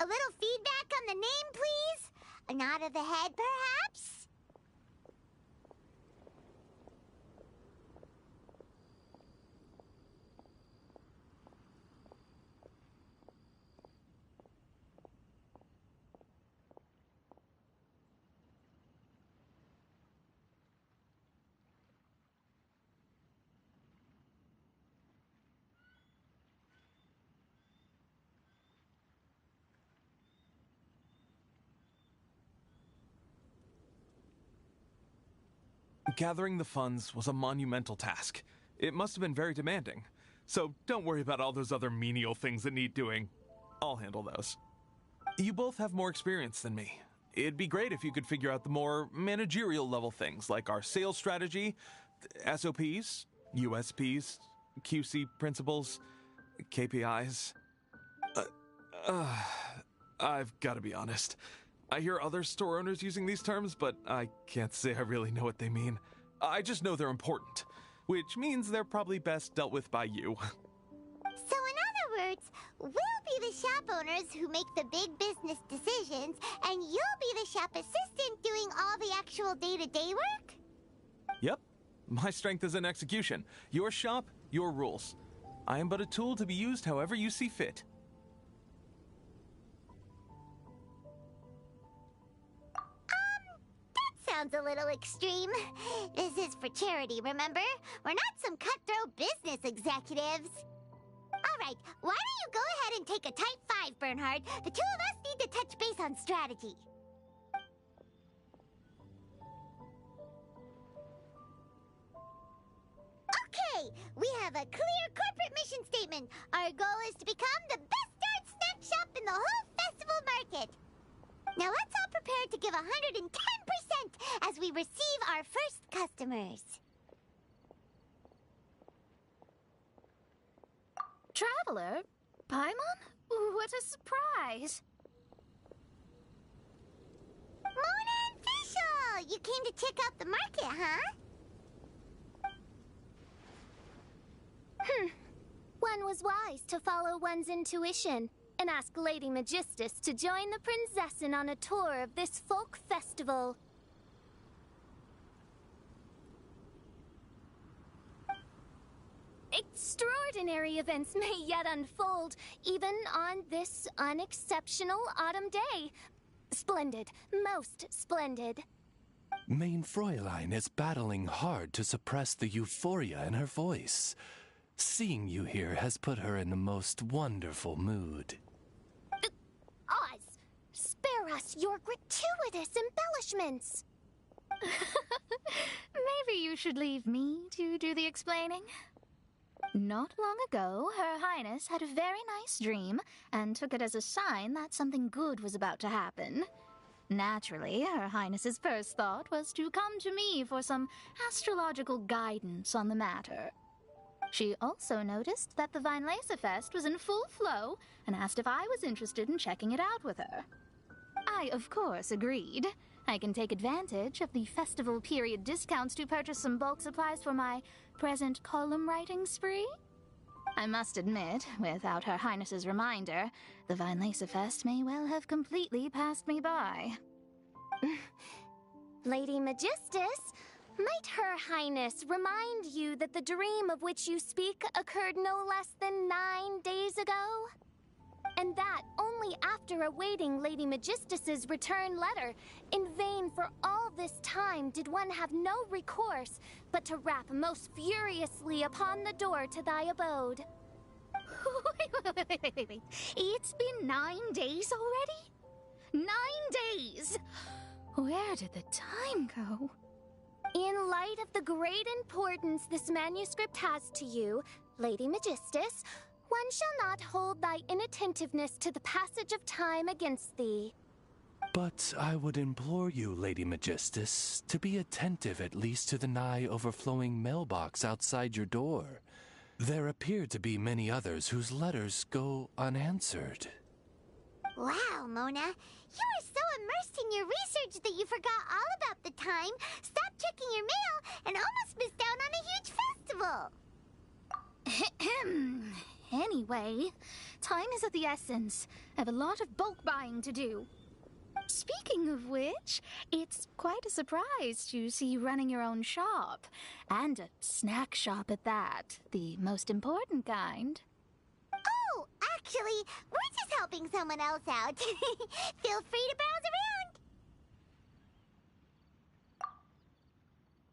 A little feedback on the name, please? A nod of the head, perhaps? Gathering the funds was a monumental task. It must have been very demanding. So don't worry about all those other menial things that need doing. I'll handle those. You both have more experience than me. It'd be great if you could figure out the more managerial level things like our sales strategy, SOPs, USPs, QC principles, KPIs. I've got to be honest. I hear other store owners using these terms, but I can't say I really know what they mean. I just know they're important, which means they're probably best dealt with by you. So in other words, we'll be the shop owners who make the big business decisions, and you'll be the shop assistant doing all the actual day-to-day work? Yep. My strength is in execution. Your shop, your rules. I am but a tool to be used however you see fit. Sounds a little extreme. This is for charity, remember? We're not some cutthroat business executives. All right, why don't you go ahead and take a type 5, Bernhard? The two of us need to touch base on strategy. Okay, we have a clear corporate mission statement. Our goal is to become the best darn snack shop in the whole festival market. Now let's all prepare to give 110% as we receive our first customers. Traveler? Paimon? What a surprise! Mona and Fischl! You came to check out the market, huh? One was wise to follow one's intuition and ask Lady Magistus to join the Prinzessin on a tour of this folk festival. Extraordinary events may yet unfold, even on this unexceptional autumn day. Splendid, most splendid. Mein Fräulein is battling hard to suppress the euphoria in her voice. Seeing you here has put her in the most wonderful mood. Oz, spare us your gratuitous embellishments. Maybe you should leave me to do the explaining. Not long ago, Her Highness had a very nice dream and took it as a sign that something good was about to happen. Naturally, Her Highness's first thought was to come to me for some astrological guidance on the matter. She also noticed that the Weinlesefest was in full flow and asked if I was interested in checking it out with her. I, of course, agreed. I can take advantage of the festival period discounts to purchase some bulk supplies for my present column writing spree. I must admit, without Her Highness's reminder, the Weinlesefest may well have completely passed me by. Lady Magistus, might Her Highness remind you that the dream of which you speak occurred no less than 9 days ago? And that only after awaiting Lady Magistus's return letter. In vain for all this time did one have no recourse but to rap most furiously upon the door to thy abode. Wait. It's been 9 days already? 9 days! Where did the time go? In light of the great importance this manuscript has to you, Lady Magistus, one shall not hold thy inattentiveness to the passage of time against thee. But I would implore you, Lady Magistus, to be attentive at least to the nigh overflowing mailbox outside your door. There appear to be many others whose letters go unanswered. Wow, Mona. You were so immersed in your research that you forgot all about the time, stopped checking your mail, and almost missed out on a huge festival. Anyway, Time is of the essence. I have a lot of bulk buying to do. Speaking of which, it's quite a surprise to see you running your own shop. And a snack shop at that. The most important kind. Oh, actually, we're just helping someone else out. Feel free to browse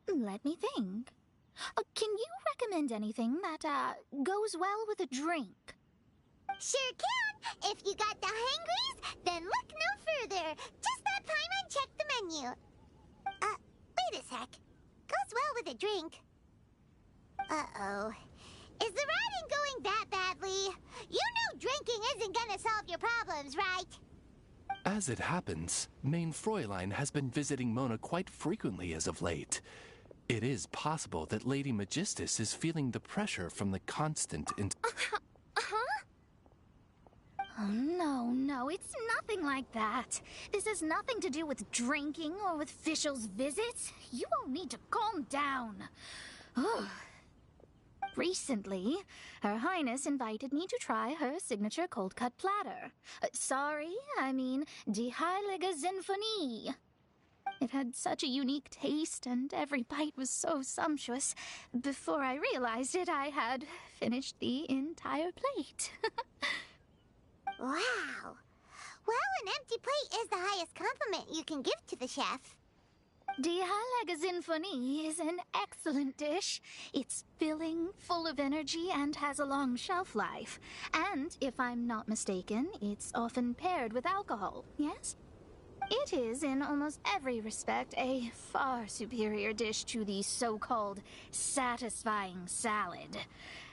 around. Let me think. Can you recommend anything that, goes well with a drink? Sure can. If you got the hangries, then look no further. Just stop time and check the menu. Wait a sec. Goes well with a drink. Uh-oh. Is the riding going that badly? You know drinking isn't gonna solve your problems, right? As it happens, Main Fräulein has been visiting Mona quite frequently as of late. It is possible that Lady Magistus is feeling the pressure from the constant Oh, no, it's nothing like that. This has nothing to do with drinking or with officials' visits. You all need to calm down. Ugh. Recently, Her Highness invited me to try her signature cold-cut platter. I mean Die Heilige Sinfonie. It had such a unique taste, and every bite was so sumptuous. Before I realized it, I had finished the entire plate. Wow. Well, an empty plate is the highest compliment you can give to the chef. Die Heilige Sinfonie is an excellent dish. It's filling, full of energy, and has a long shelf life. And, if I'm not mistaken, it's often paired with alcohol, yes? It is, in almost every respect, a far superior dish to the so-called satisfying salad.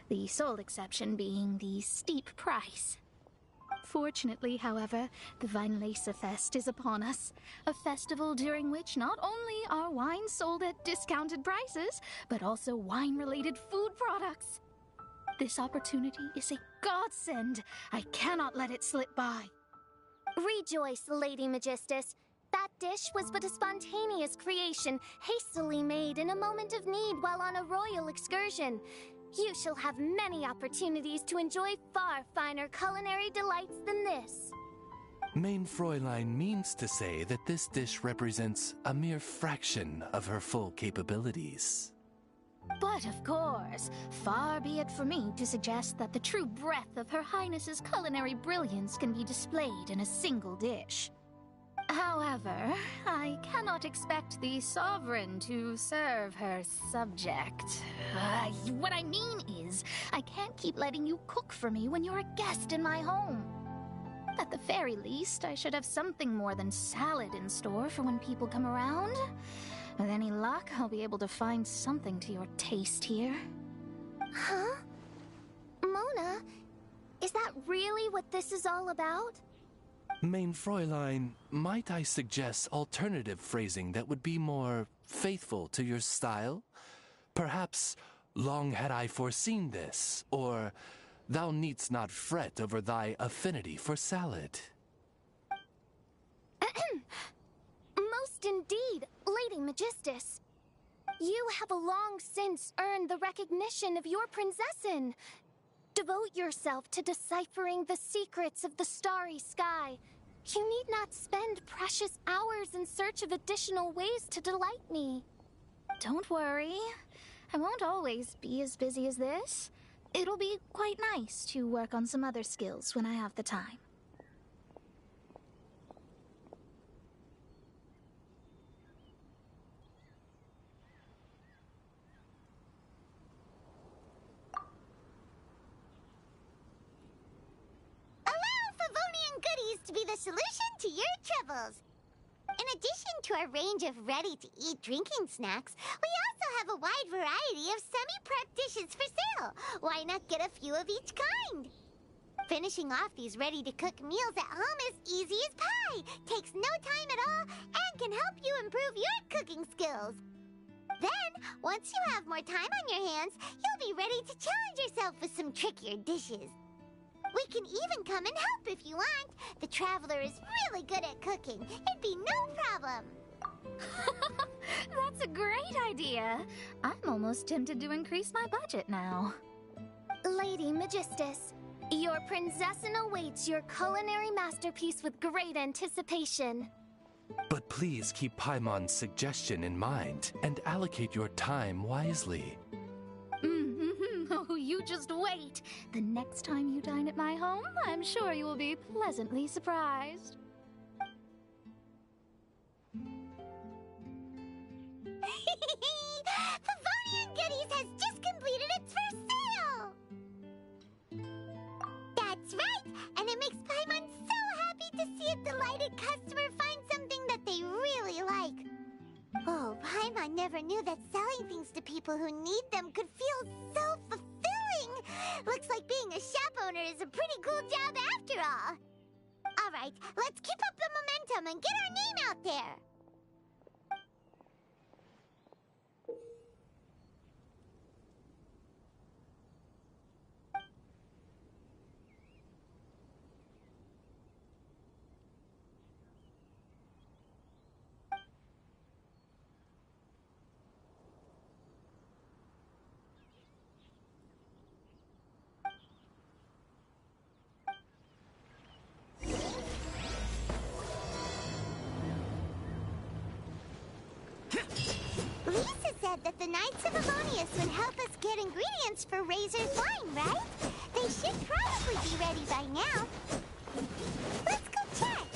The sole exception being the steep price. Fortunately, however, the Weinlese Fest is upon us. A festival during which not only are wines sold at discounted prices, but also wine-related food products. This opportunity is a godsend. I cannot let it slip by. Rejoice, Lady Magistus. That dish was but a spontaneous creation, hastily made in a moment of need while on a royal excursion. You shall have many opportunities to enjoy far finer culinary delights than this. Main Fräulein means to say that this dish represents a mere fraction of her full capabilities. But of course, far be it for me to suggest that the true breadth of Her Highness's culinary brilliance can be displayed in a single dish. However, I cannot expect the sovereign to serve her subject. What I mean is, I can't keep letting you cook for me when you're a guest in my home. At the very least, I should have something more than salad in store for when people come around. With any luck, I'll be able to find something to your taste here. Huh? Mona, is that really what this is all about? Main Fräulein, might I suggest alternative phrasing that would be more faithful to your style? Perhaps, long had I foreseen this, or thou needst not fret over thy affinity for salad. Most indeed, Lady Magistus. You have long since earned the recognition of your prinzessin. Devote yourself to deciphering the secrets of the starry sky. You need not spend precious hours in search of additional ways to delight me. Don't worry. I won't always be as busy as this. It'll be quite nice to work on some other skills when I have the time. To be the solution to your troubles. In addition to our range of ready-to-eat drinking snacks, we also have a wide variety of semi-prepped dishes for sale. Why not get a few of each kind? Finishing off these ready-to-cook meals at home is easy as pie, takes no time at all, and can help you improve your cooking skills. Then, once you have more time on your hands, you'll be ready to challenge yourself with some trickier dishes. We can even come and help if you want. The Traveler is really good at cooking. It'd be no problem. That's a great idea. I'm almost tempted to increase my budget now. Lady Magistus, Your princessin awaits your culinary masterpiece with great anticipation. But please keep Paimon's suggestion in mind and allocate your time wisely. Oh, you just wait. The next time you dine at my home, I'm sure you will be pleasantly surprised. Favonian Goodies has just completed its first sale! That's right, and it makes Paimon so happy to see a delighted customer find something that they really like. Oh, Paimon never knew that selling things to people who need them could feel so fulfilling. Looks like being a shop owner is a pretty cool job after all. All right, let's keep up the momentum and get our name out there. Lisa said that the Knights of Avonius would help us get ingredients for Razor's wine, right? They should probably be ready by now. Let's go check.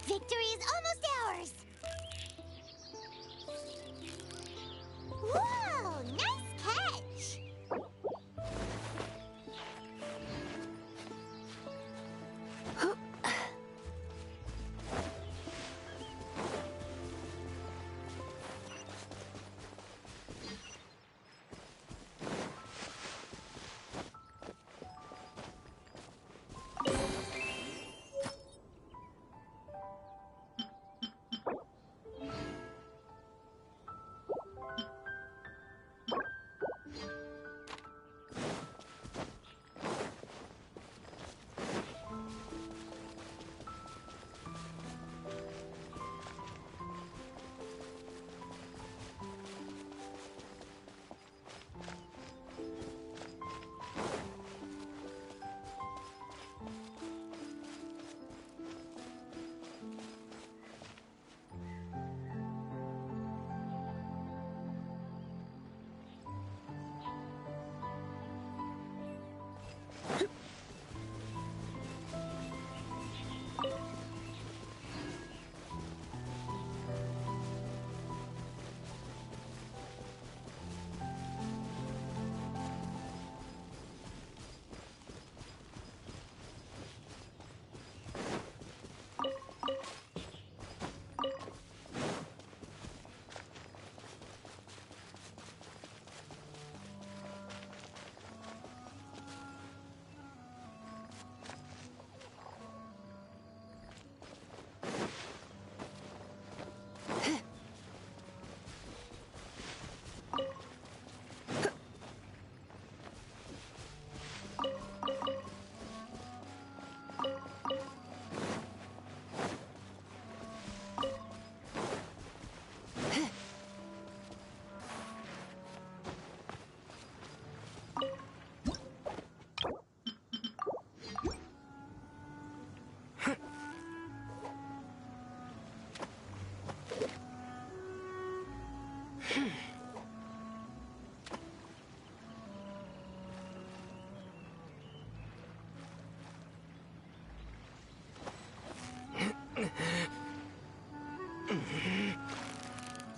Victory is almost ours! Whoa! Nice catch!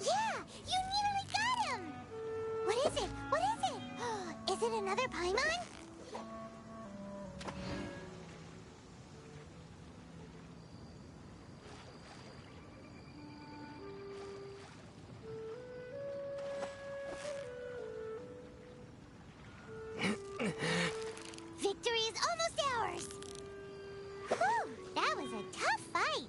Yeah! You nearly got him! What is it? What is it? Is it another Paimon? Victory is almost ours! Whew, that was a tough fight!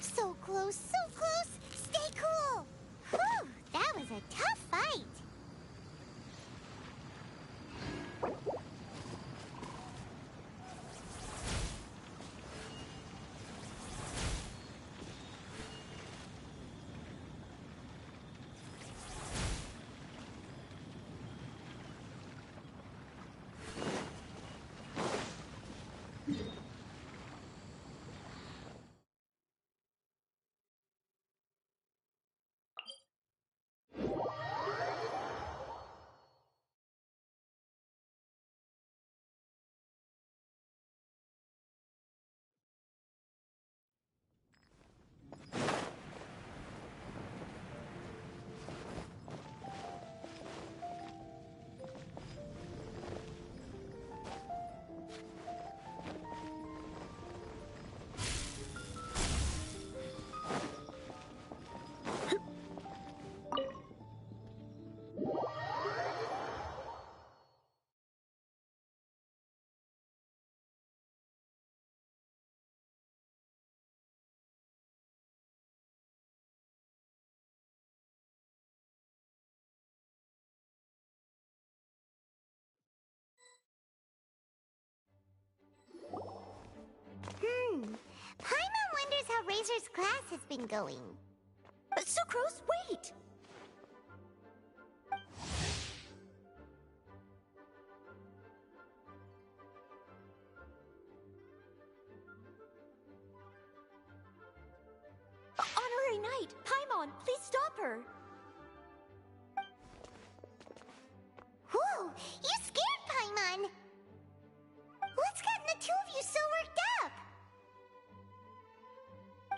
So close, so close! Stay cool! Whew, that was a tough fight! Paimon wonders how Razor's class has been going. Sucrose, wait! very night! Paimon, please stop her! Whoa! You scared Paimon! What's gotten the two of you so worked up?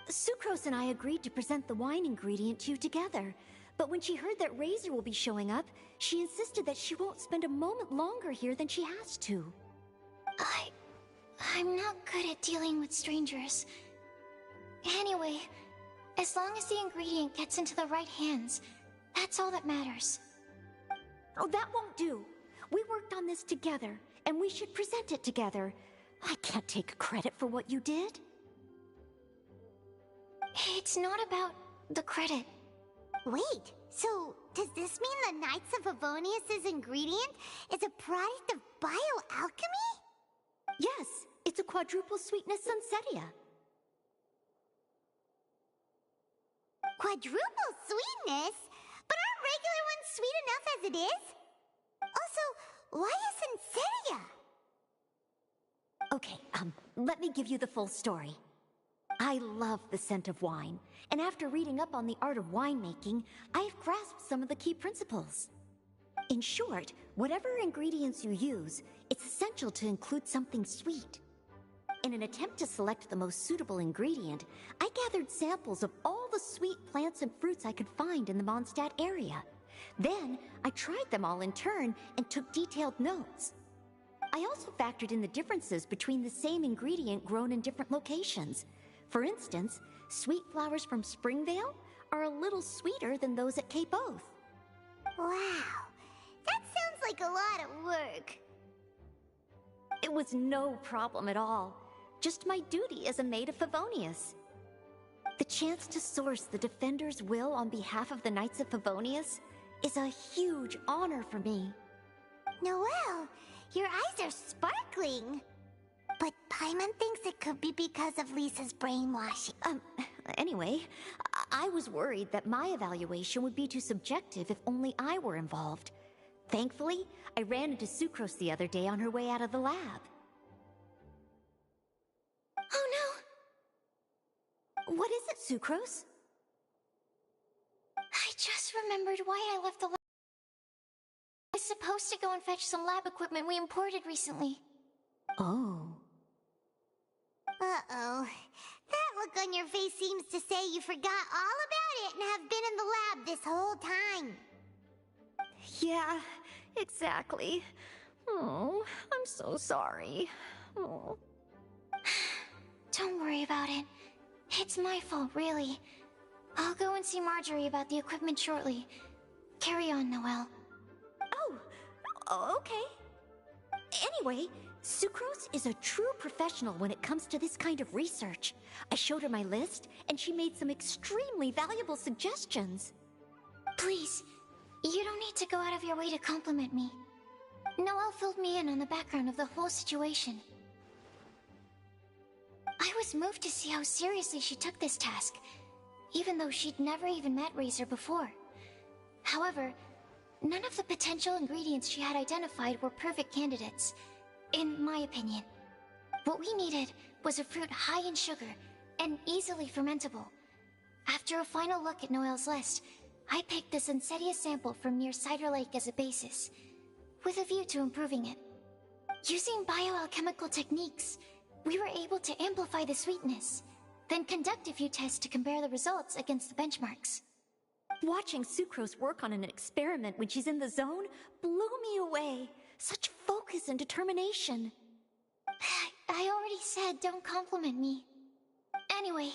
Sucrose and I agreed to present the wine ingredient to you together. But when she heard that Razor will be showing up, she insisted that she won't spend a moment longer here than she has to. I'm not good at dealing with strangers. Anyway, as long as the ingredient gets into the right hands, that's all that matters. Oh, that won't do. We worked on this together, and we should present it together. I can't take credit for what you did. It's not about the credit. Wait, so does this mean the Knights of Favonius' ingredient is a product of bioalchemy? Yes, it's a quadruple sweetness sunsetia. Quadruple sweetness? But aren't regular ones sweet enough as it is? Also, why a sunsetia? Okay, let me give you the full story. I love the scent of wine, and after reading up on the art of winemaking, I've grasped some of the key principles. In short, whatever ingredients you use, it's essential to include something sweet. In an attempt to select the most suitable ingredient, I gathered samples of all the sweet plants and fruits I could find in the Mondstadt area. Then, I tried them all in turn and took detailed notes. I also factored in the differences between the same ingredient grown in different locations. For instance, sweet flowers from Springvale are a little sweeter than those at Cape Oath. Wow, that sounds like a lot of work. It was no problem at all. Just my duty as a maid of Favonius. The chance to source the Defender's will on behalf of the Knights of Favonius is a huge honor for me. Noelle, your eyes are sparkling. But Paimon thinks it could be because of Lisa's brainwashing. Anyway, I was worried that my evaluation would be too subjective if only I were involved. Thankfully, I ran into Sucrose the other day on her way out of the lab. Oh no! What is it, Sucrose? I just remembered why I left the lab. I was supposed to go and fetch some lab equipment we imported recently. Oh. Uh-oh. That look on your face seems to say you forgot all about it and have been in the lab this whole time. Yeah, exactly. Oh, I'm so sorry. Oh. Don't worry about it. It's my fault, really. I'll go and see Marjorie about the equipment shortly. Carry on, Noelle. Oh, okay. Anyway, Sucrose is a true professional when it comes to this kind of research. I showed her my list, and she made some extremely valuable suggestions. Please, you don't need to go out of your way to compliment me. Noelle filled me in on the background of the whole situation. I was moved to see how seriously she took this task, even though she'd never even met Razor before. However, none of the potential ingredients she had identified were perfect candidates, in my opinion. What we needed was a fruit high in sugar and easily fermentable. After a final look at Noelle's list, I picked the Sunsetia sample from near Cider Lake as a basis, with a view to improving it. Using bioalchemical techniques, we were able to amplify the sweetness, then conduct a few tests to compare the results against the benchmarks. Watching Sucrose work on an experiment when she's in the zone blew me away. Such focus and determination. I already said don't compliment me. Anyway,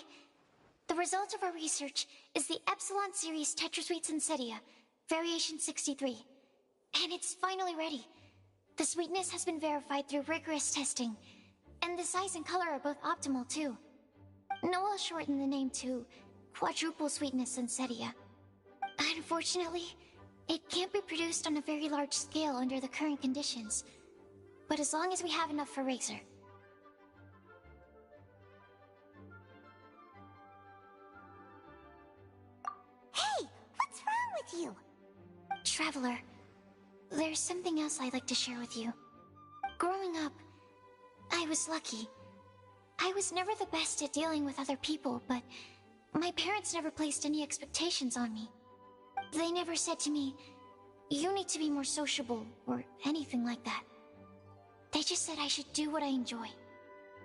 the result of our research is the Epsilon Series Tetrasweet Sunsetia, Variation 63. And it's finally ready. The sweetness has been verified through rigorous testing, and the size and color are both optimal too. Noelle shortened the name to Quadruple Sweetness Sunsetia. Unfortunately, it can't be produced on a very large scale under the current conditions, but as long as we have enough for Razor. Hey, what's wrong with you? Traveler, there's something else I'd like to share with you. Growing up, I was lucky. I was never the best at dealing with other people, but My parents never placed any expectations on me. They never said to me, "You need to be more sociable," or anything like that. They just said I should do what I enjoy.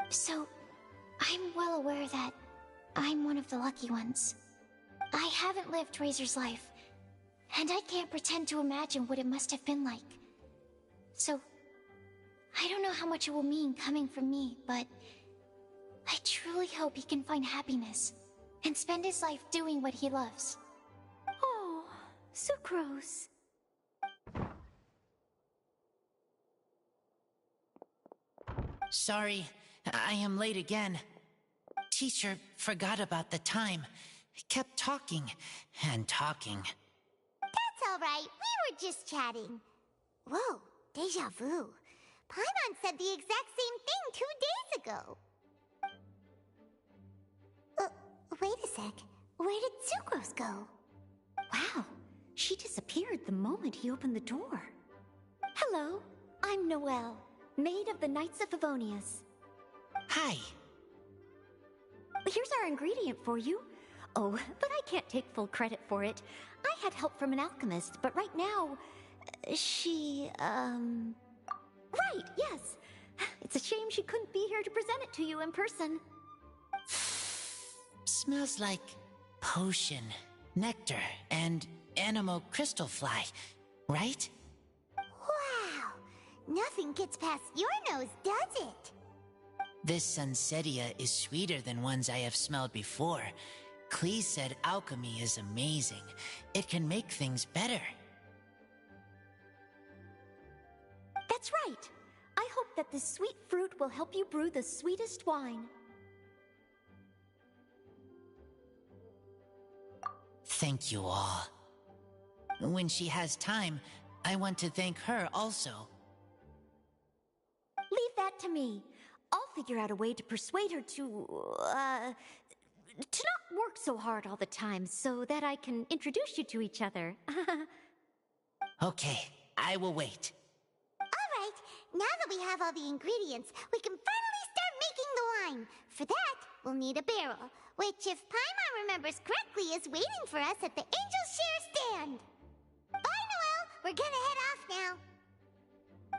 So, I'm well aware that I'm one of the lucky ones. I haven't lived Razor's life, and I can't pretend to imagine what it must have been like. So, I don't know how much it will mean coming from me, but I truly hope he can find happiness and spend his life doing what he loves. Oh, Sucrose. Sorry, I am late again. Teacher forgot about the time. Kept talking and talking. That's all right. We were just chatting. Whoa, deja vu. Paimon said the exact same thing 2 days ago. Wait a sec. Where did Sucrose go? Wow, she disappeared the moment he opened the door. Hello, I'm Noelle, maid of the Knights of Favonius. Hi. Here's our ingredient for you. Oh, but I can't take full credit for it. I had help from an alchemist, but right now, she, Right, yes. It's a shame she couldn't be here to present it to you in person. Smells like potion, nectar, and animal crystal fly, right? Wow! Nothing gets past your nose, does it? This Sunsetia is sweeter than ones I have smelled before. Klee said alchemy is amazing. It can make things better. That's right. I hope that this sweet fruit will help you brew the sweetest wine. Thank you all. When she has time, I want to thank her also. Leave that to me. I'll figure out a way to persuade her to not work so hard all the time so that I can introduce you to each other. Okay, I will wait. All right, now that we have all the ingredients, we can finally start making the wine. For that, we'll need a barrel, which, if Paimon remembers correctly, is waiting for us at the Angel's Share stand. Bye, Noelle. We're gonna head off now.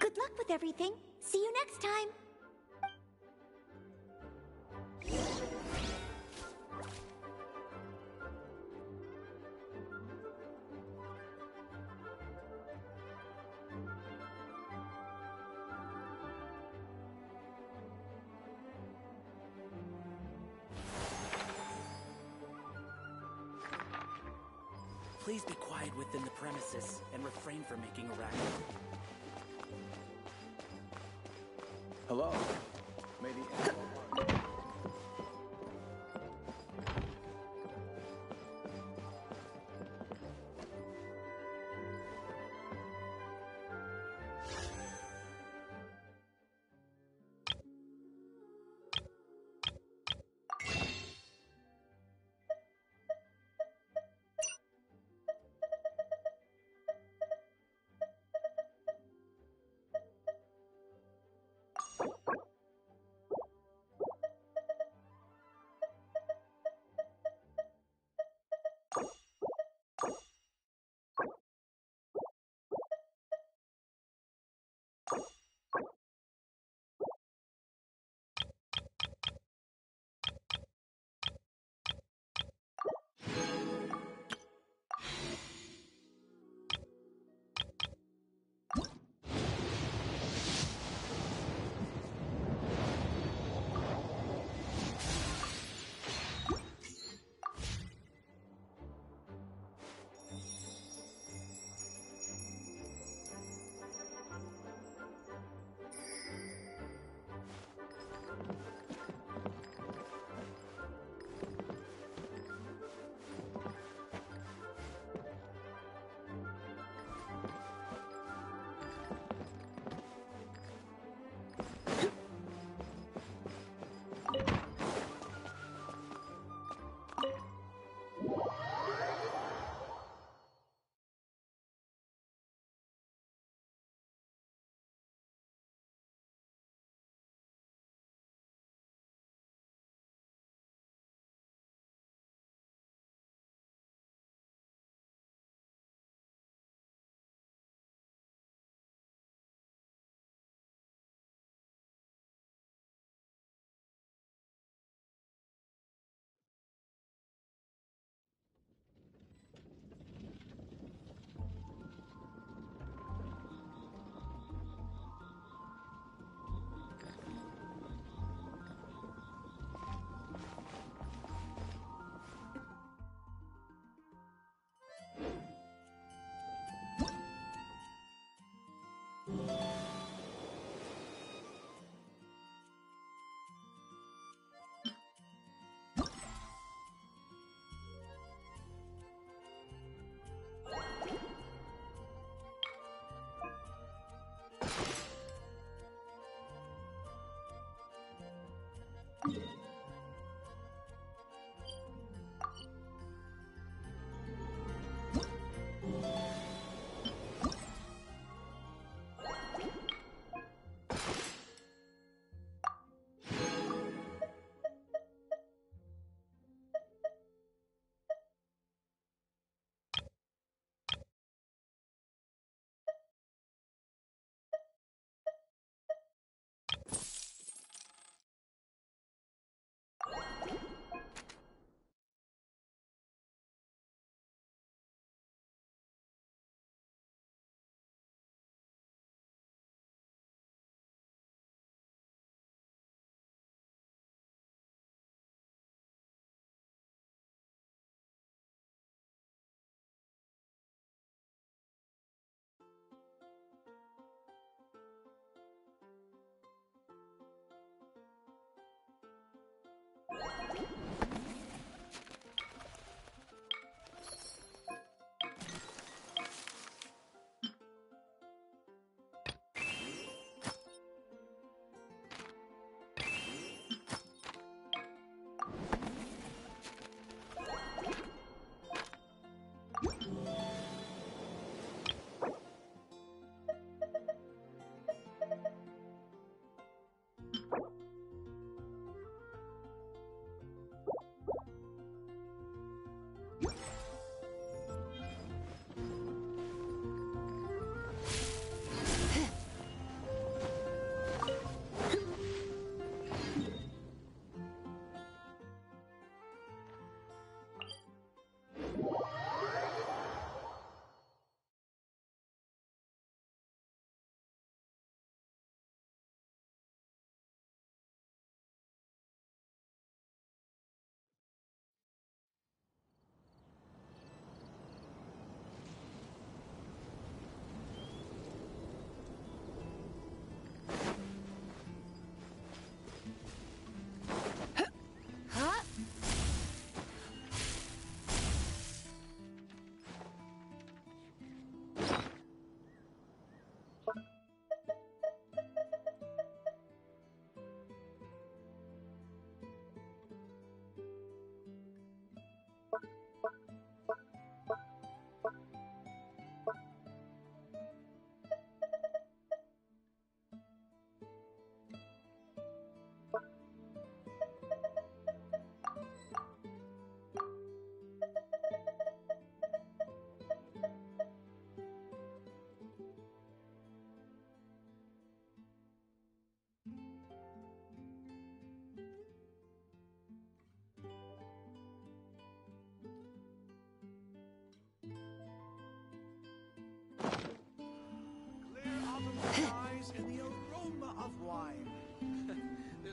Good luck with everything. See you next time. Please be quiet within the premises and refrain from making a racket. Hello? May the animal run.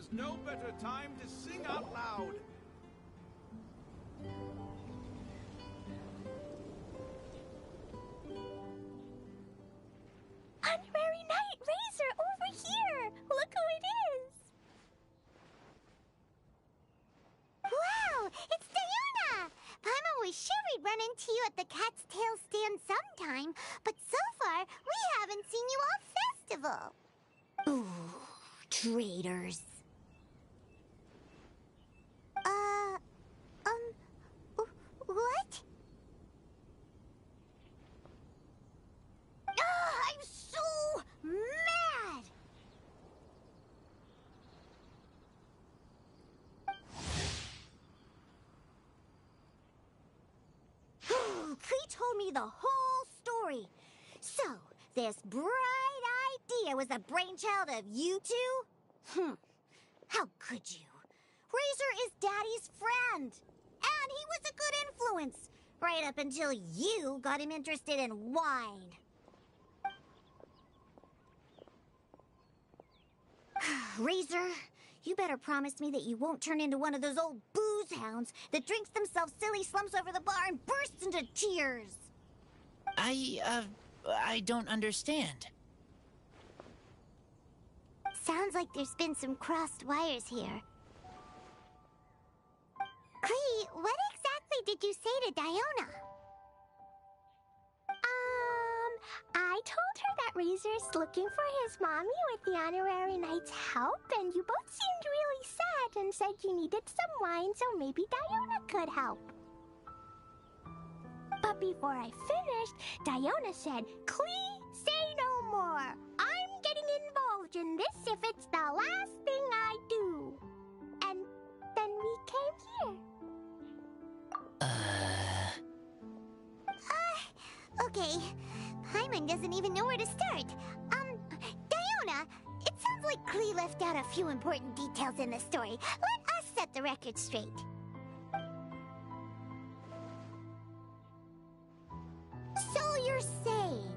There's no better time to sing out loud. Honorary Knight Razor, over here! Look who it is! Wow, it's Diona! I'm always sure we'd run into you at the Cat's Tail stand sometime, but so far, we haven't seen you all festival. Ooh, traitors. What? I'm so mad! Klee told me the whole story. So, this bright idea was the brainchild of you two? How could you? Razor is Daddy's friend. And he was a good influence. Right up until you got him interested in wine. Razor, you better promise me that you won't turn into one of those old booze hounds that drinks themselves silly, slumps over the bar, and bursts into tears. I don't understand. Sounds like there's been some crossed wires here. Klee, what exactly did you say to Diona? I told her that Razor's looking for his mommy with the Honorary Knight's help, and you both seemed really sad and said you needed some wine, so maybe Diona could help. But before I finished, Diona said, "Klee, say no more. I'm getting involved in this if it's the last thing I do." And then we came here. Okay. Paimon doesn't even know where to start. Diona, it sounds like Klee left out a few important details in the story. Let us set the record straight. So you're saying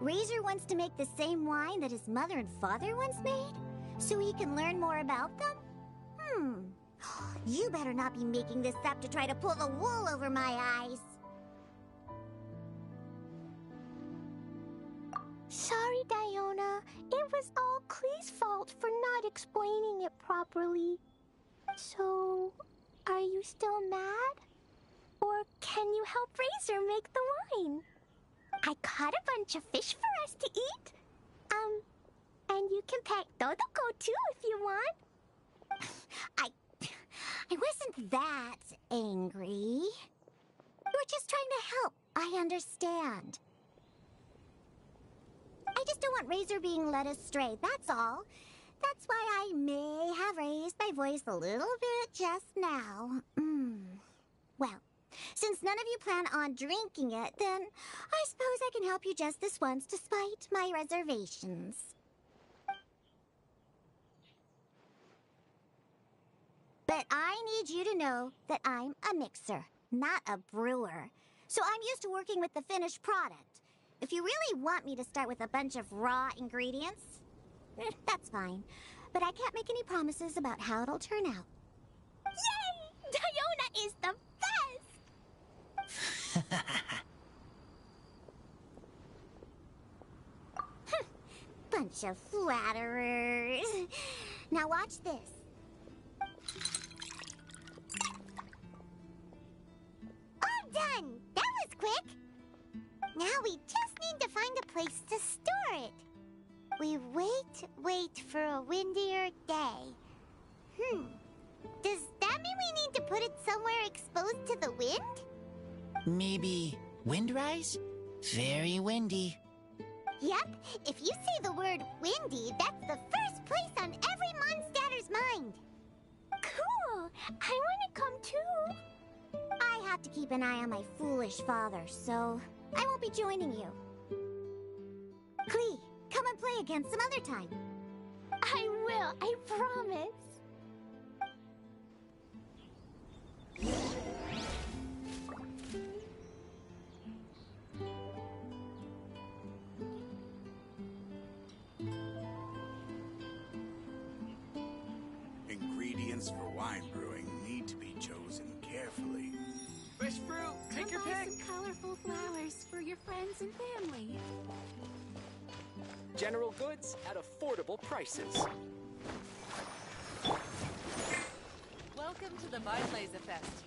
Razor wants to make the same wine that his mother and father once made? So he can learn more about them? You better not be making this up to try to pull the wool over my eyes. Sorry, Diona. It was all Klee's fault for not explaining it properly. So, are you still mad? Or can you help Razor make the wine? I caught a bunch of fish for us to eat. And you can pack Todoko too if you want. I wasn't that angry. You were just trying to help. I understand. I just don't want Razor being led astray, that's all. That's why I may have raised my voice a little bit just now. Well, since none of you plan on drinking it, then I suppose I can help you just this once despite my reservations. But I need you to know that I'm a mixer, not a brewer. So I'm used to working with the finished product. If you really want me to start with a bunch of raw ingredients, that's fine. But I can't make any promises about how it'll turn out. Yay! Diona is the best! Bunch of flatterers. Now watch this. All done! That was quick! Now we just need to find a place to store it. We wait for a windier day. Does that mean we need to put it somewhere exposed to the wind? Maybe windrise? Very windy. Yep, if you say the word windy, that's the first place on every Mondstatter's mind. Cool! I want to come too. I have to keep an eye on my foolish father, so I won't be joining you. Klee, come and play again some other time. I will, I promise. wine brewing need to be chosen carefully. Fresh fruit, take your Come buy pick. some colorful flowers for your friends and family. General goods at affordable prices. Welcome to the Mind Laser Fest.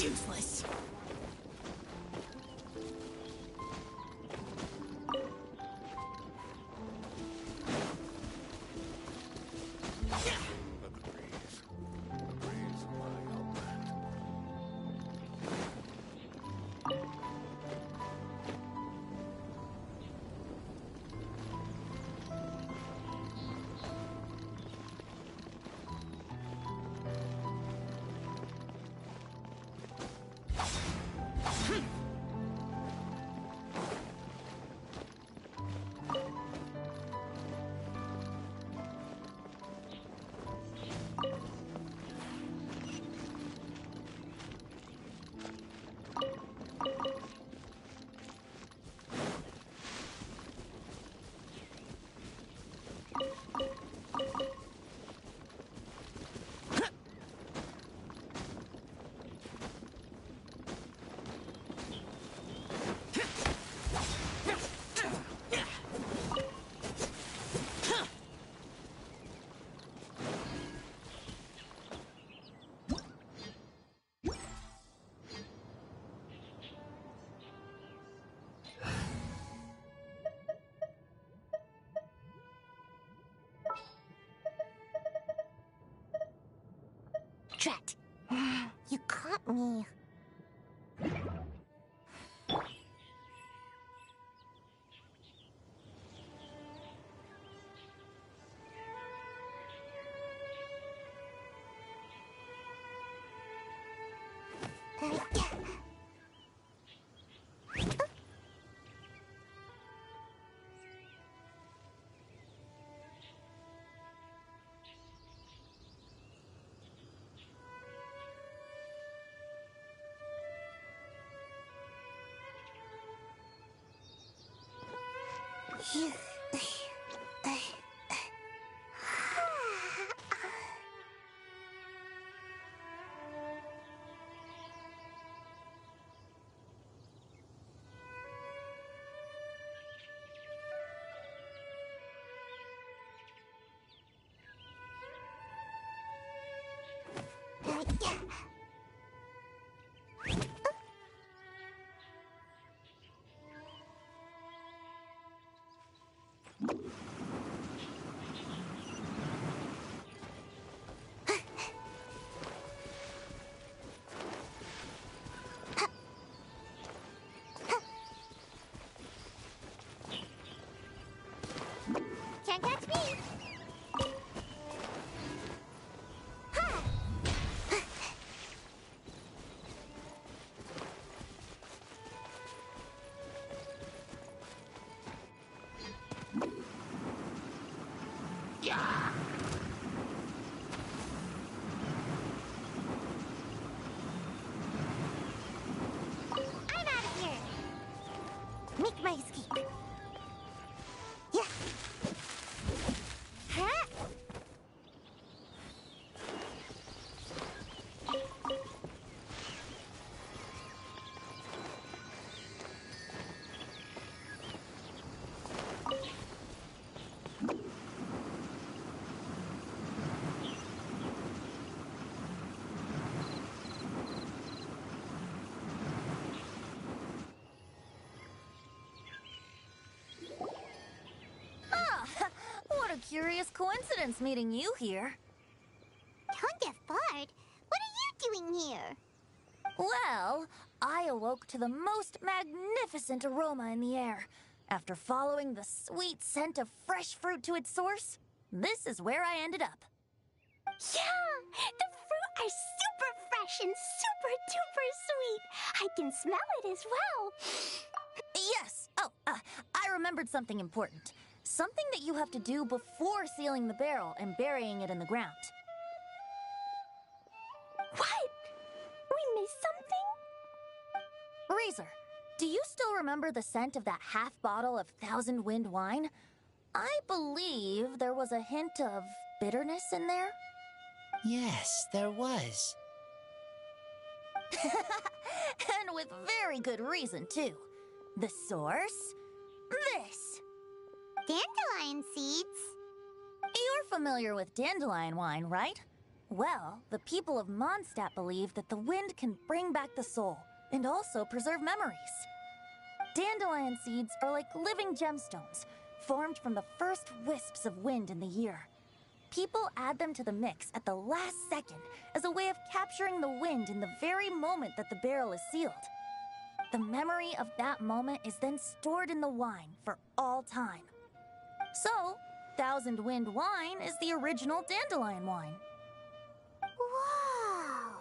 Useless. Drat. You caught me. Can't catch me. curious coincidence meeting you here. Tevat, what are you doing here? Well, I awoke to the most magnificent aroma in the air. After following the sweet scent of fresh fruit to its source, this is where I ended up. Yeah, the fruit are super fresh and super duper sweet. I can smell it as well. Yes. I remembered something important. Something that you have to do before sealing the barrel and burying it in the ground. What? We missed something? Razor, do you still remember the scent of that half bottle of Thousand Wind wine? I believe there was a hint of bitterness in there. Yes, there was. And with very good reason, too. The source? This. Dandelion seeds? You're familiar with dandelion wine, right? Well, the people of Mondstadt believe that the wind can bring back the soul and also preserve memories. Dandelion seeds are like living gemstones, formed from the first wisps of wind in the year. People add them to the mix at the last second as a way of capturing the wind in the very moment that the barrel is sealed. The memory of that moment is then stored in the wine for all time. So, Thousand Wind wine is the original dandelion wine. Wow!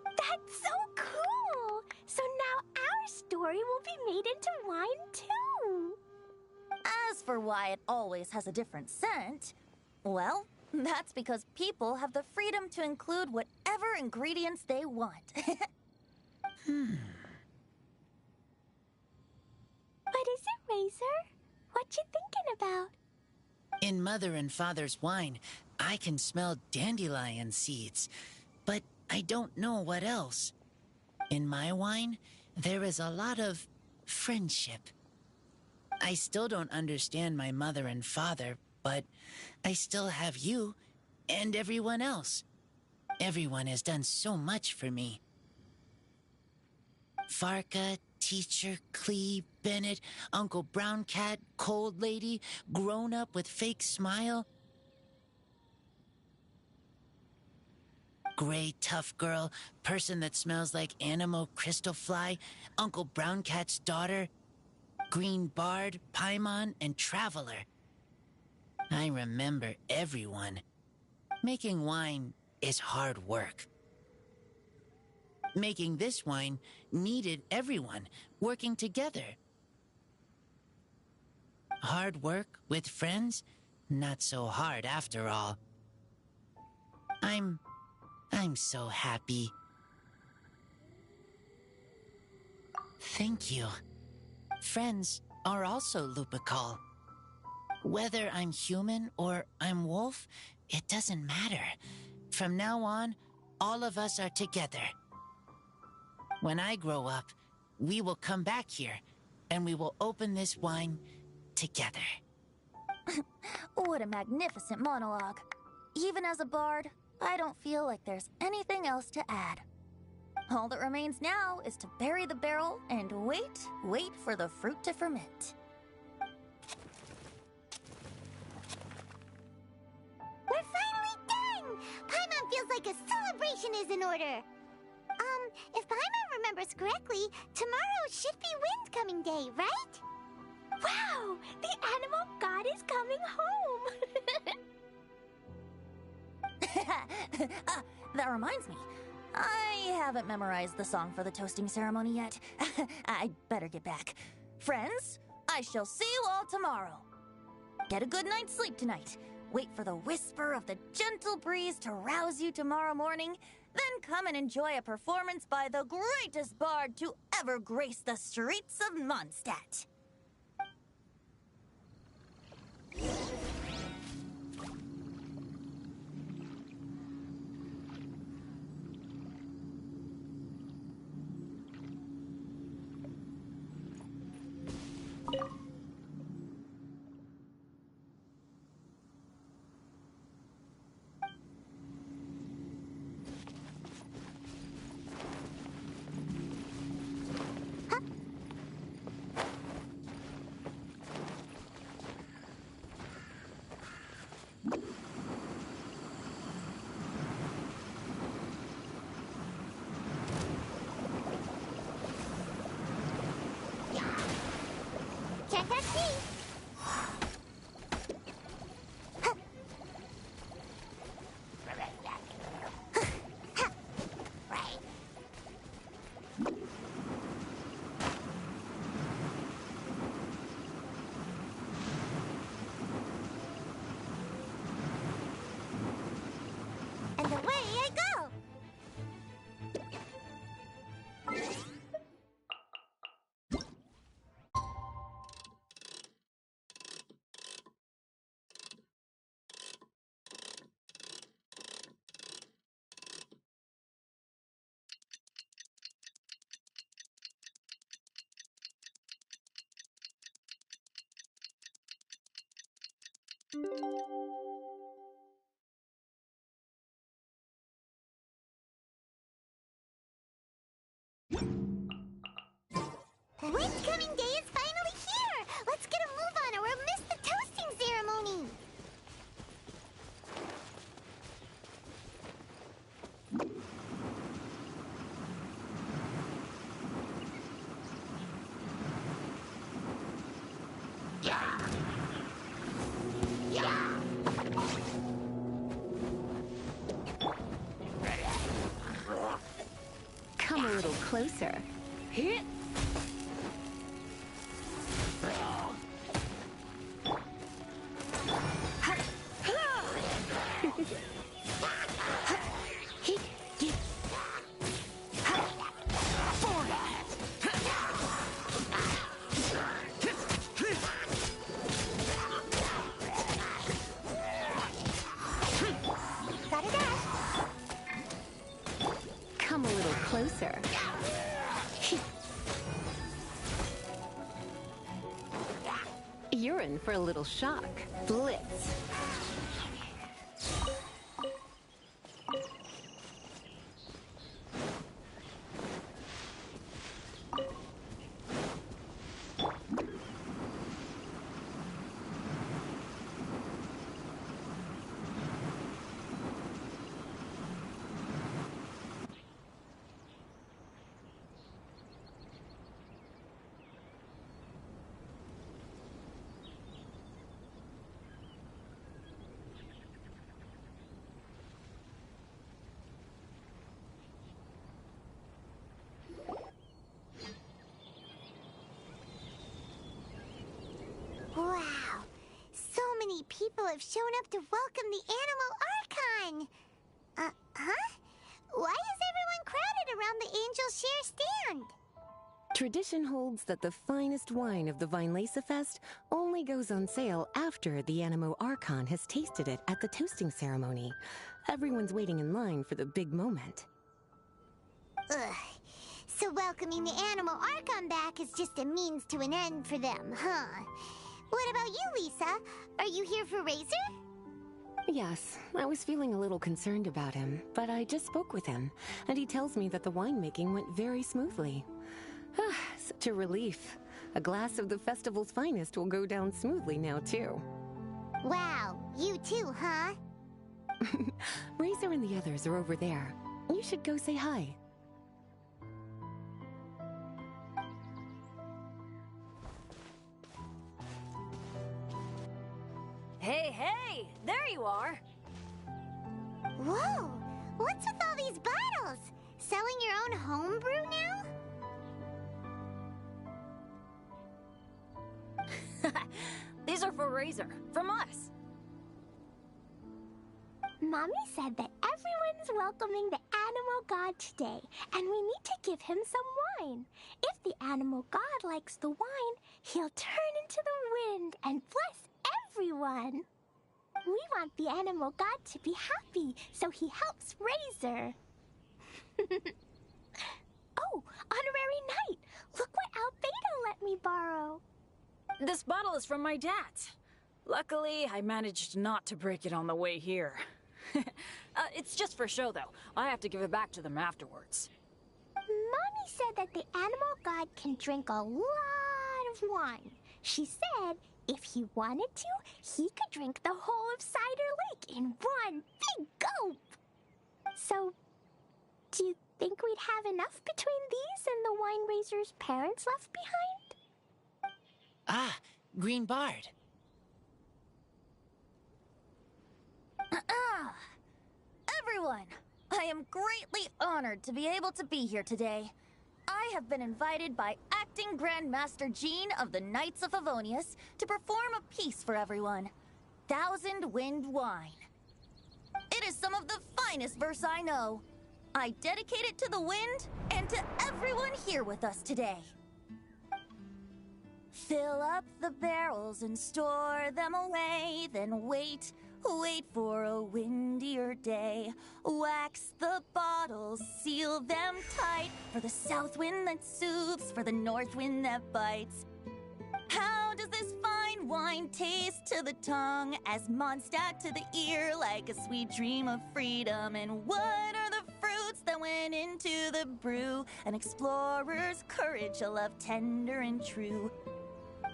That's so cool! So now our story will be made into wine too. As for why it always has a different scent, well, that's because people have the freedom to include whatever ingredients they want. What is it, Razor? What you thinking about? In Mother and Father's wine, I can smell dandelion seeds, but I don't know what else. In my wine, there is a lot of friendship. I still don't understand my mother and father, but I still have you and everyone else. Everyone has done so much for me. Farka, Teacher, Clee, Bennett, Uncle Brown Cat, Cold Lady, Grown Up with Fake Smile, Gray Tough Girl, Person that Smells like Animo Crystal Fly, Uncle Brown Cat's Daughter, Green Bard, Paimon, and Traveler. I remember everyone. Making wine is hard work. Making this wine needed everyone working together. Hard work with friends? Not so hard after all. I'm so happy. Thank you. Friends are also Lupical. Whether I'm human or I'm wolf, it doesn't matter. From now on, all of us are together. When I grow up, we will come back here, and we will open this wine together. What a magnificent monologue. Even as a bard, I don't feel like there's anything else to add. All that remains now is to bury the barrel and wait for the fruit to ferment. We're finally done! Paimon feels like a celebration is in order. If Paimon remembers correctly, tomorrow should be Wind Coming Day, right? Wow! The animal god is coming home! That reminds me. I haven't memorized the song for the toasting ceremony yet. I'd better get back. Friends, I shall see you all tomorrow. Get a good night's sleep tonight. Wait for the whisper of the gentle breeze to rouse you tomorrow morning. Then come and enjoy a performance by the greatest bard to ever grace the streets of Mondstadt. Windcoming Day is finally here! Let's get a move on or we'll miss the toasting ceremony! Come a little closer. Hit! Come a little closer. You're in for a little shock. Blitz. Wow! So many people have shown up to welcome the Animal Archon! Huh? Why is everyone crowded around the Angel Share stand? Tradition holds that the finest wine of the Vinelace Fest only goes on sale after the Animo Archon has tasted it at the toasting ceremony. Everyone's waiting in line for the big moment. Ugh. So welcoming the Animal Archon back is just a means to an end for them, huh? What about you, Lisa? Are you here for Razor? Yes, I was feeling a little concerned about him, but I just spoke with him, and he tells me that the winemaking went very smoothly. Such a relief. A glass of the festival's finest will go down smoothly now, too. Wow, you too, huh? Razor and the others are over there. You should go say hi. Hey, hey! There you are! Whoa! What's with all these bottles? Selling your own homebrew now? These are for Razor, from us. Mommy said that everyone's welcoming the Animal God today, and we need to give him some wine. If the Animal God likes the wine, he'll turn into the wind and bless everyone. We want the Animal God to be happy, so he helps Razor. Oh, Honorary Knight! Look what Albedo let me borrow. This bottle is from my dad's. Luckily, I managed not to break it on the way here. It's just for show, though. I have to give it back to them afterwards. Mommy said that the Animal God can drink a lot of wine. She said if he wanted to, he could drink the whole of Cider Lake in one big gulp. So, do you think we'd have enough between these and the wine raiser's parents left behind? Ah, Green Bard. Everyone, I am greatly honored to be able to be here today. I have been invited by Acting Grand Master Jean of the Knights of Favonius to perform a piece for everyone. Thousand Wind Wine. It is some of the finest verse I know. I dedicate it to the wind and to everyone here with us today. Fill up the barrels and store them away, then wait for a windier day. Wax the bottles, seal them tight, for the south wind that soothes, for the north wind that bites. How does this fine wine wine taste to the tongue, as Mondstadt to the ear, like a sweet dream of freedom. And what are the fruits that went into the brew? An explorer's courage, a love tender and true.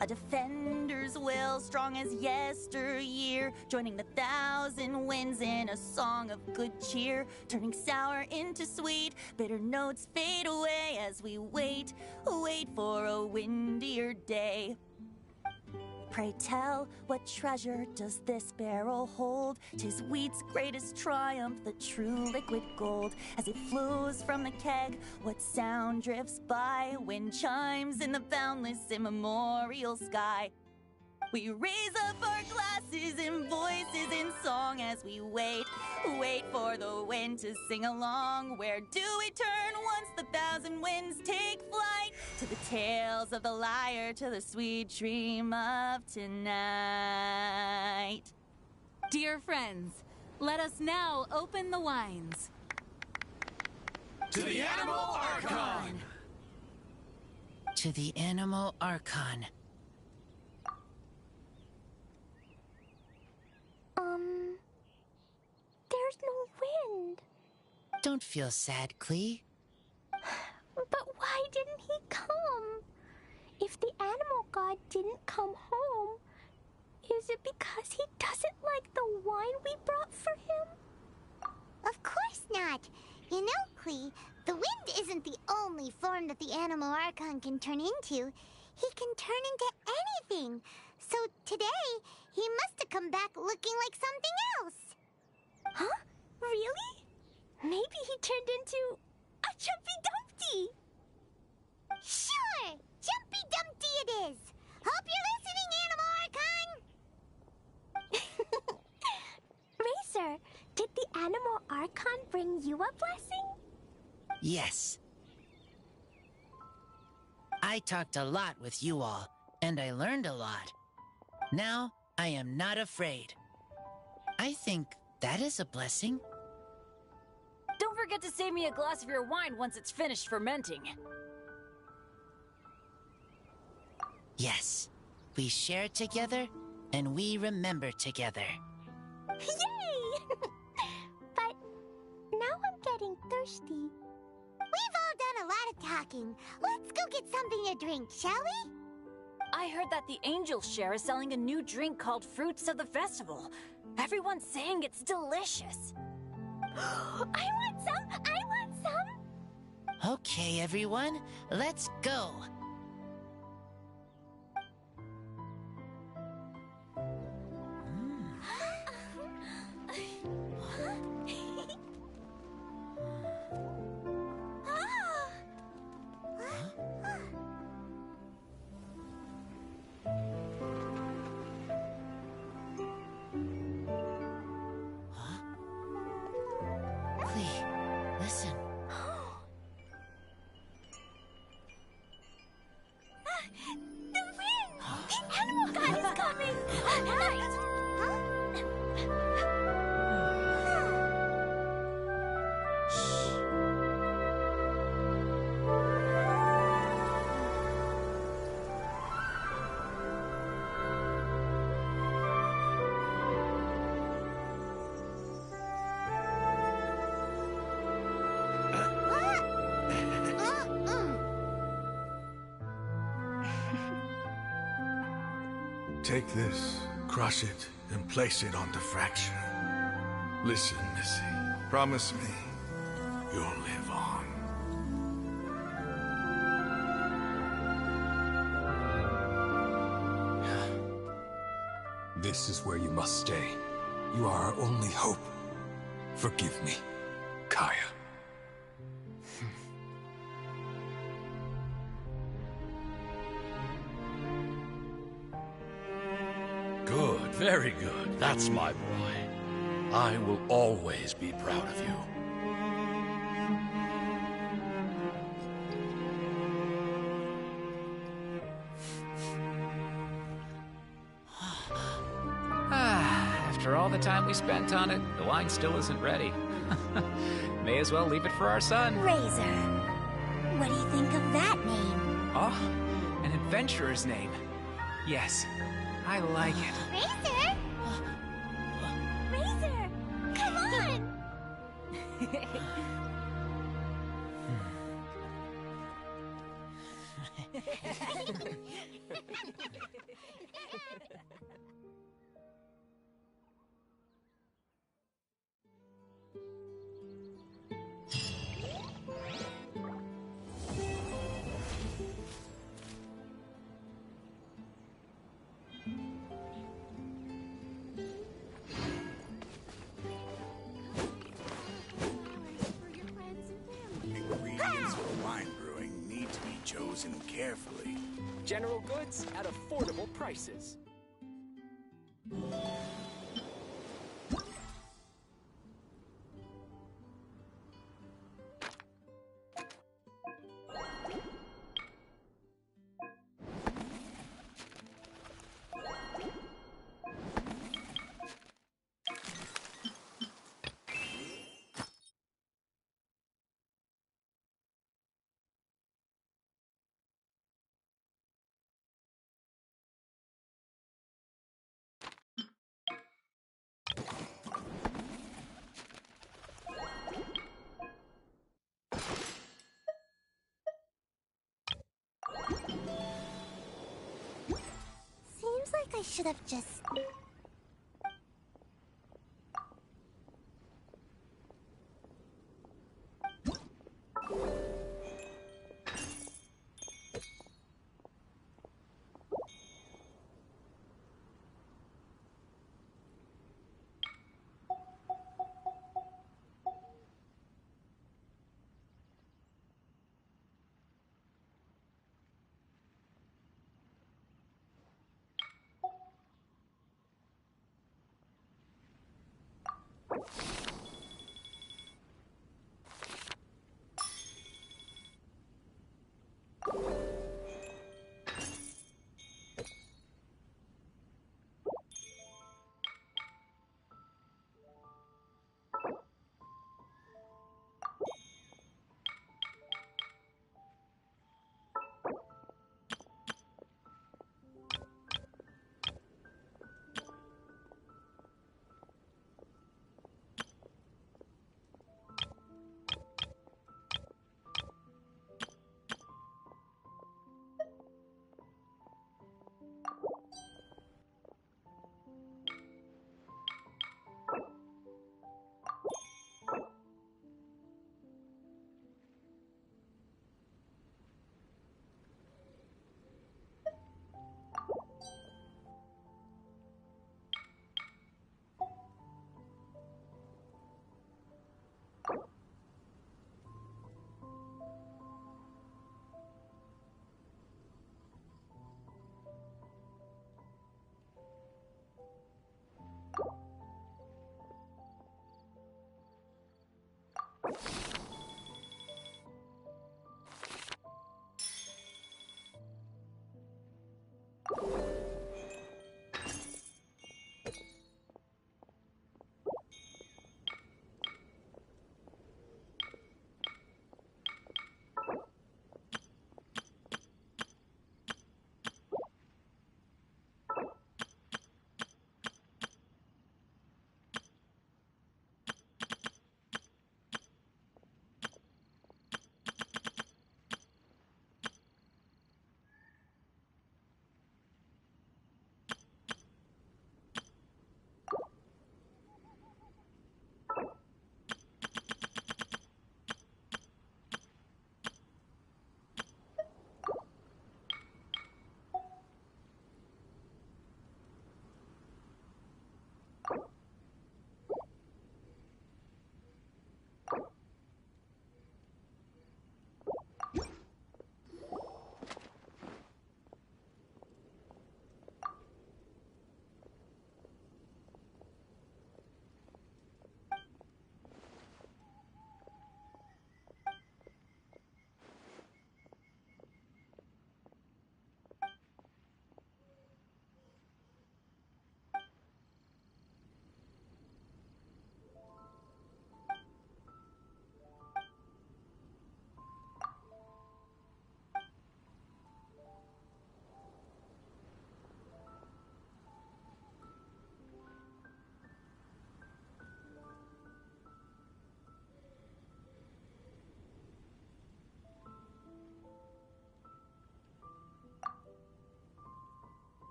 A defender's will, strong as yesteryear, joining the thousand winds in a song of good cheer, turning sour into sweet, bitter notes fade away as we wait for a windier day. Pray tell, what treasure does this barrel hold? 'Tis wheat's greatest triumph, the true liquid gold. As it flows from the keg, what sound drifts by? Wind chimes in the boundless immemorial sky. We raise up our glasses and voices in song as we wait for the wind to sing along. Where do we turn once the thousand winds take flight? To the tales of the lyre, to the sweet dream of tonight. Dear friends, let us now open the wines. To the Animal Archon! To the Animal Archon. There's no wind. Don't feel sad, Klee. But why didn't he come? If the animal god didn't come home, is it because he doesn't like the wine we brought for him? Of course not. You know, Klee, the wind isn't the only form that the Animal Archon can turn into. He can turn into anything. So today, he must have come back looking like something else. Huh? Really? Maybe he turned into a Jumpy Dumpty. Sure! Jumpy Dumpty it is! Hope you're listening, Animal Archon! Razor, did the Animal Archon bring you a blessing? Yes. I talked a lot with you all, and I learned a lot. Now, I am not afraid. I think that is a blessing. Don't forget to save me a glass of your wine once it's finished fermenting. Yes. We share together, and we remember together. Yay! But now I'm getting thirsty. We've all done a lot of talking. Let's go get something to drink, shall we? I heard that the Angel's Share is selling a new drink called Fruits of the Festival. Everyone's saying it's delicious. I want some! I want some! Okay, everyone, let's go. Listen. The wind! The Animal God is coming! Right! Take this, crush it, and place it on the fracture. Listen, Missy. Promise me you'll live on. This is where you must stay. You are our only hope. Forgive me, Kaya. Good, very good. That's my boy. I will always be proud of you. After all the time we spent on it, the wine still isn't ready. May as well leave it for our son. Razor, what do you think of that name? Oh, an adventurer's name. Yes, I like it. Razor? Razor! Come on! Ingredients for wine brewing need to be chosen carefully. General goods at affordable prices. Seems like I should have just...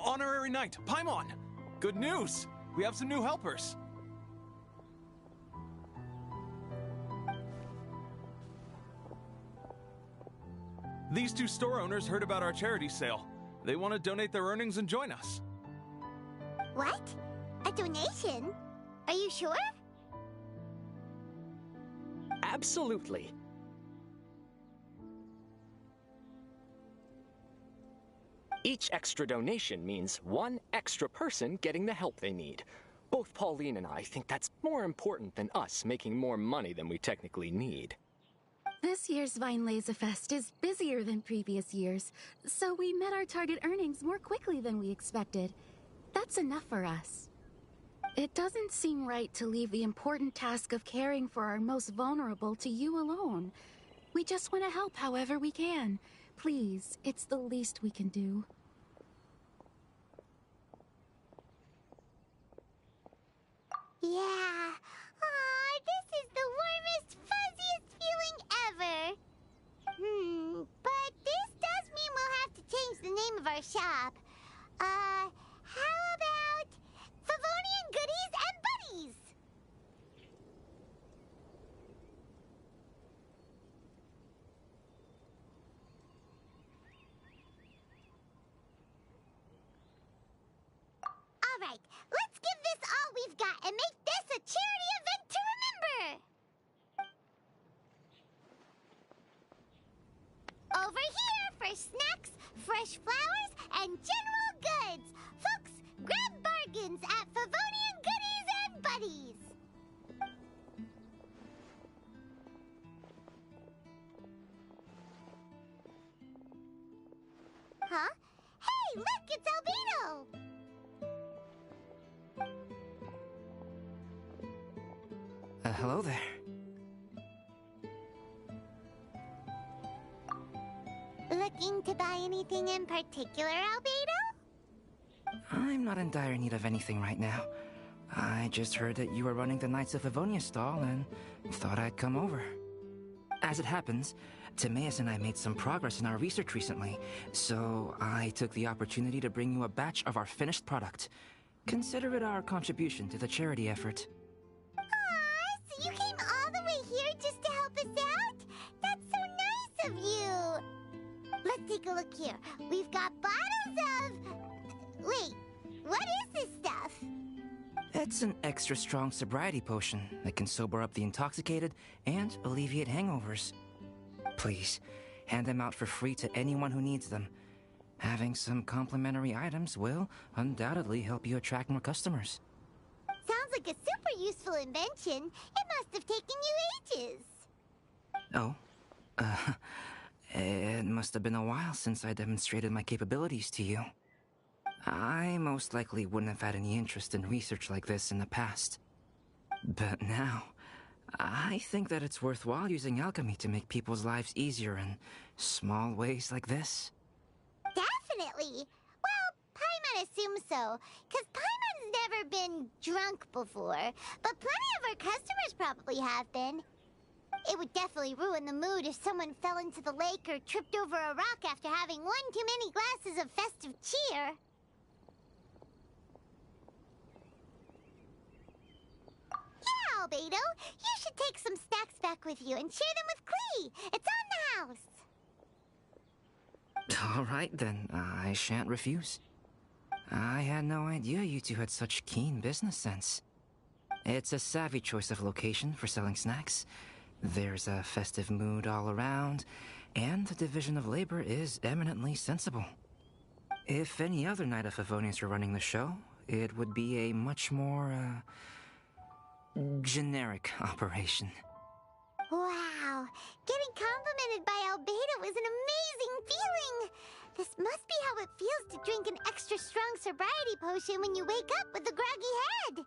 Honorary Knight, Paimon! Good news! We have some new helpers! These two store owners heard about our charity sale. They want to donate their earnings and join us. What? A donation? Are you sure? Absolutely. Each extra donation means one extra person getting the help they need. Both Pauline and I think that's more important than us making more money than we technically need. This year's Vine Laser Fest is busier than previous years, so we met our target earnings more quickly than we expected. That's enough for us. It doesn't seem right to leave the important task of caring for our most vulnerable to you alone. We just want to help however we can. Please, it's the least we can do. Yeah. Aw, this is the warmest of our shop. How about Favonian Goodies and Buddies? All right, let's give this all we've got and make this a charity event to remember. Over here for snacks, fresh flowers, and general goods. Folks, grab bargains at Favonian Goodies and Buddies. Huh? Hey, look, it's Albedo! Hello there. Looking to buy anything in particular, Albedo? I'm not in dire need of anything right now. I just heard that you were running the Knights of Livonia stall and thought I'd come over. As it happens, Timaeus and I made some progress in our research recently, so I took the opportunity to bring you a batch of our finished product. Consider it our contribution to the charity effort. Aw, so you came all the way here just to help us out? That's so nice of you! Let's take a look here. We've got bottles of... Wait, what is this stuff? It's an extra strong sobriety potion that can sober up the intoxicated and alleviate hangovers. Please, hand them out for free to anyone who needs them. Having some complimentary items will undoubtedly help you attract more customers. Sounds like a super useful invention. It must have taken you ages. Oh, it must have been a while since I demonstrated my capabilities to you. I most likely wouldn't have had any interest in research like this in the past. But now, I think that it's worthwhile using alchemy to make people's lives easier in small ways like this. Definitely. Well, Paimon assumes so, because Paimon's never been drunk before, but plenty of our customers probably have been. It would definitely ruin the mood if someone fell into the lake or tripped over a rock after having one too many glasses of festive cheer. Yeah, Albedo, you should take some snacks back with you and share them with Klee. It's on the house. All right, then. I shan't refuse. I had no idea you two had such keen business sense. It's a savvy choice of location for selling snacks. There's a festive mood all around, and the division of labor is eminently sensible. If any other Knight of Favonius were running the show, it would be a much more, generic operation. Wow, getting complimented by Albedo is an amazing feeling. This must be how it feels to drink an extra strong sobriety potion when you wake up with a groggy head.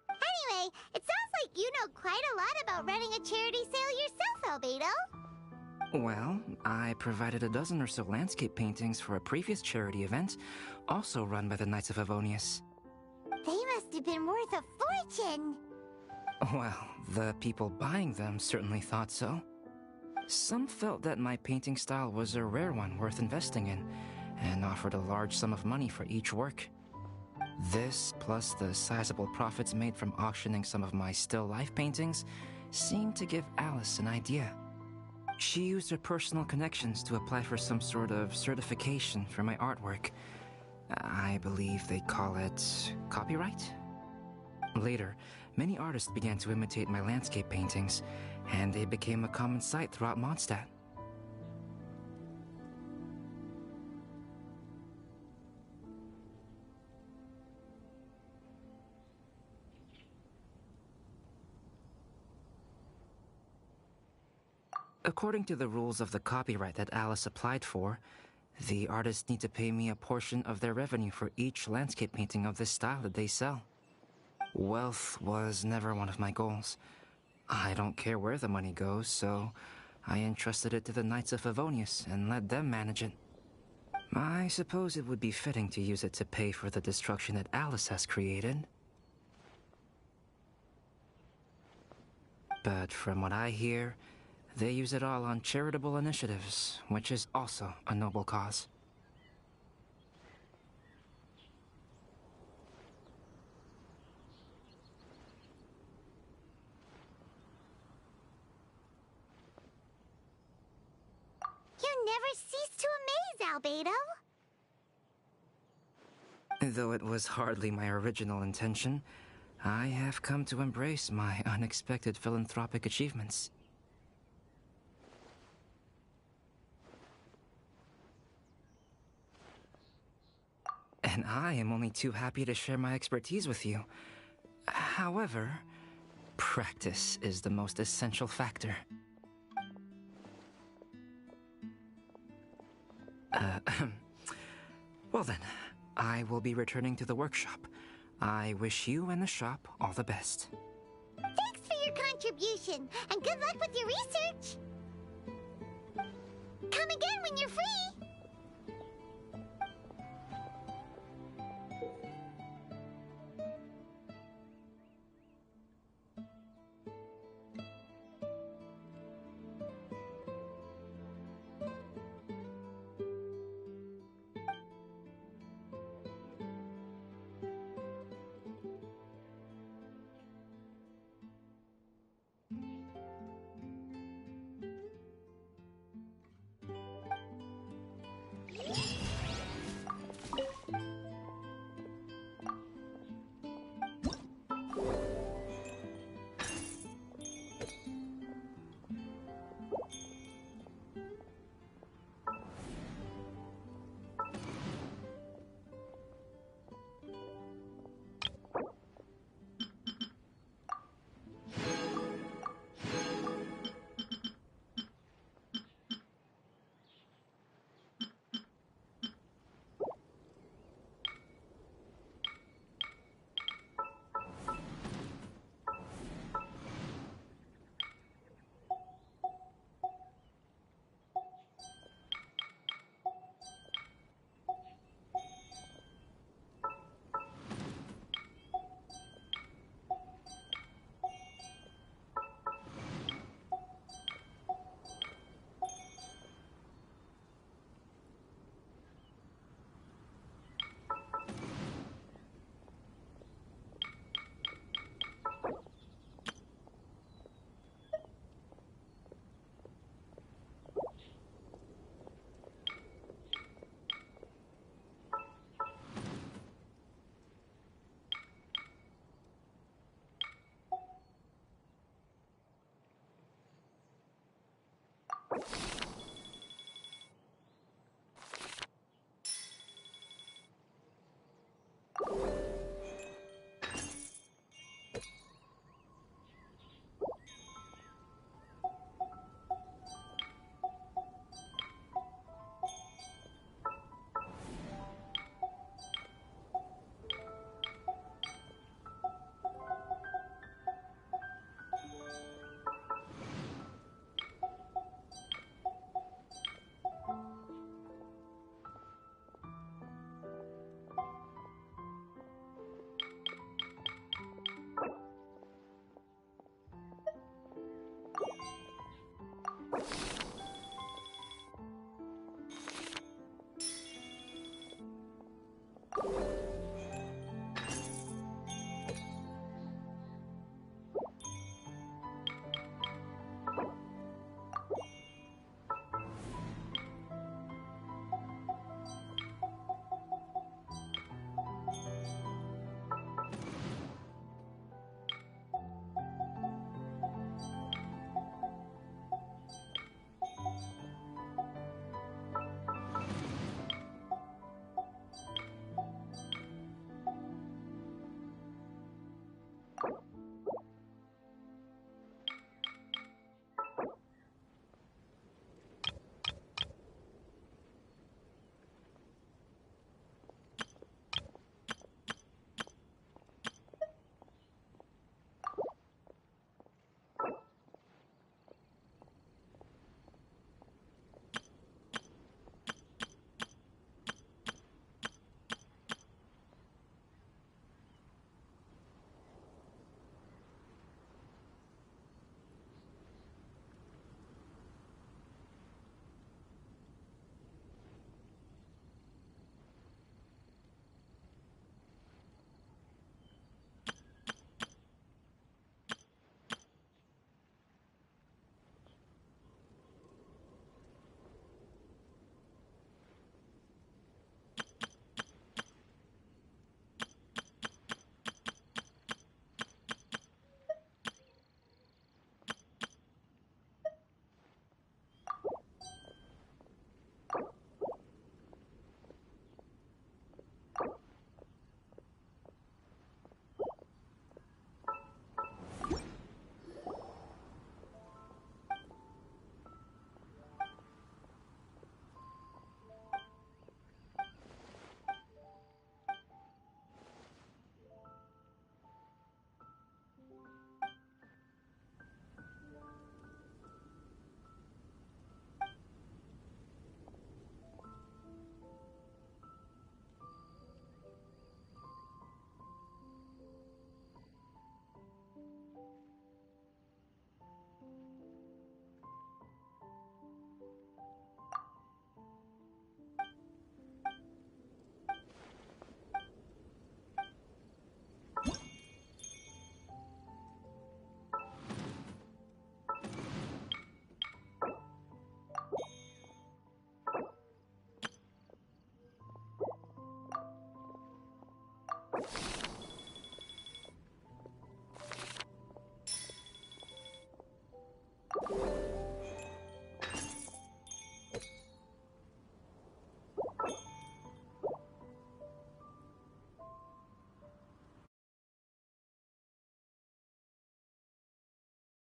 Anyway, it sounds like you know quite a lot about running a charity sale yourself, Albedo. Well, I provided a dozen or so landscape paintings for a previous charity event, also run by the Knights of Favonius. They must have been worth a fortune. Well, the people buying them certainly thought so. Some felt that my painting style was a rare one worth investing in, and offered a large sum of money for each work. This, plus the sizable profits made from auctioning some of my still life paintings, seemed to give Alice an idea. She used her personal connections to apply for some sort of certification for my artwork. I believe they call it copyright? Later, many artists began to imitate my landscape paintings, and they became a common sight throughout Mondstadt. According to the rules of the copyright that Alice applied for, the artists need to pay me a portion of their revenue for each landscape painting of this style that they sell. Wealth was never one of my goals. I don't care where the money goes, so I entrusted it to the Knights of Favonius and let them manage it. I suppose it would be fitting to use it to pay for the destruction that Alice has created. But from what I hear, they use it all on charitable initiatives, which is also a noble cause. never cease to amaze, Albedo. Though it was hardly my original intention, I have come to embrace my unexpected philanthropic achievements. And I am only too happy to share my expertise with you. However, practice is the most essential factor. Well then, I will be returning to the workshop. I wish you and the shop all the best. Thanks for your contribution, and good luck with your research. Come again when you're free.